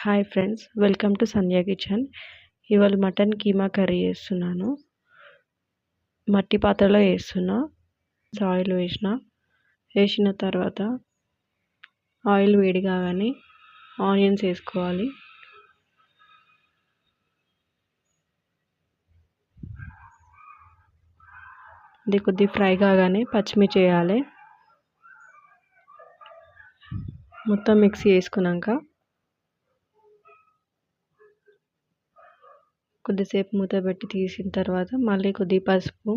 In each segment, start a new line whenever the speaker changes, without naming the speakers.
Hi friends, welcome to Sandhya kitchen. ఇవాళ mutton keema curry చేస్తున్నాను. మట్టి పాత్రలో వేస్తున్నా. ఆయిల్ వేసిన తర్వాత ఆయిల్ వేడి కాగానే ఆనియన్స్ వేసుకోవాలి. ఇది కొద్దిగా ఫ్రై కాగానే పచ్చిమిర్చి వేయాలి. మొత్తం మిక్సీ వేసుకున్నాక కొద్దిసేపు మూత పెట్టి తీసిన తర్వాత మళ్ళీ కొద్దిగా పసుపు,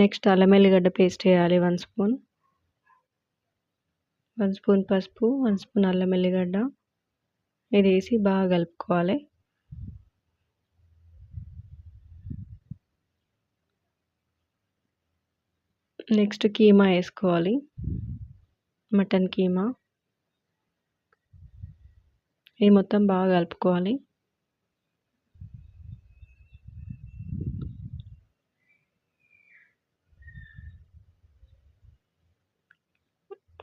నెక్స్ట్ అల్లం ఎల్లిగడ్డ పేస్ట్ వేయాలి. 1 స్పూన్, 1 స్పూన్ పసుపు, 1 స్పూన్ అల్లం ఎల్లిగడ్డ ఇది వేసి బాగా కలుపుకోవాలి. నెక్స్ట్ కీమా వేసుకోవాలి. మటన్ కీమా ఇది మొత్తం బాగా కలుపుకోవాలి.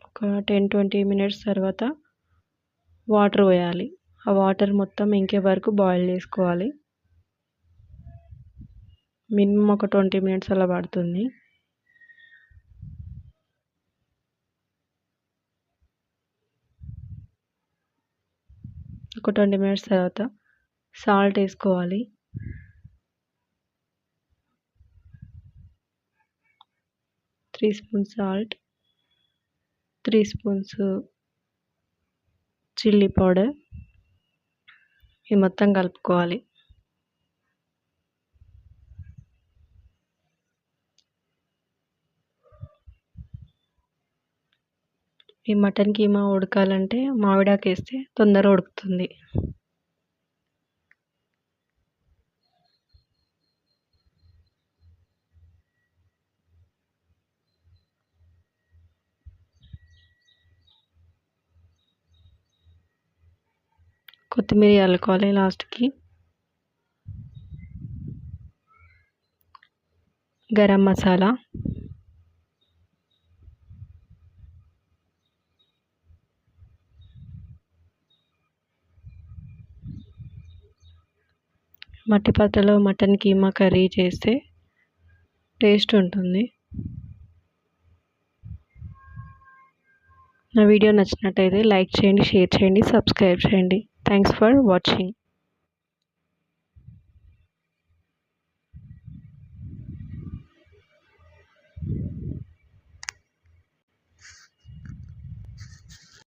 ఒక 10-20 మినిట్స్ తర్వాత వాటర్ పోయాలి. ఆ వాటర్ మొత్తం ఇంకే వరకు బాయిల్ చేసుకోవాలి. మినిమం ఒక 20 మినిట్స్ అలా పడుతుంది. ఒక 20 మినిట్స్ తర్వాత సాల్ట్ వేసుకోవాలి. 3 spoons salt, 3 spoons chilli powder ఇది మొత్తం కలుపుకోవాలి. ఈ మటన్ కీమా ఉడకాలంటే మామిడాకు వేస్తే తొందరగా ఉడుకుతుంది. కొత్తిమీర చల్లుకోవాలి లాస్ట్కి. గరం మసాలా, మట్టి పాత్రలో మటన్ కీమా కర్రీ చేస్తే టేస్ట్ ఉంటుంది. నా వీడియో నచ్చినట్టయితే లైక్ చేయండి, షేర్ చేయండి, సబ్స్క్రైబ్ చేయండి. Thanks for watching.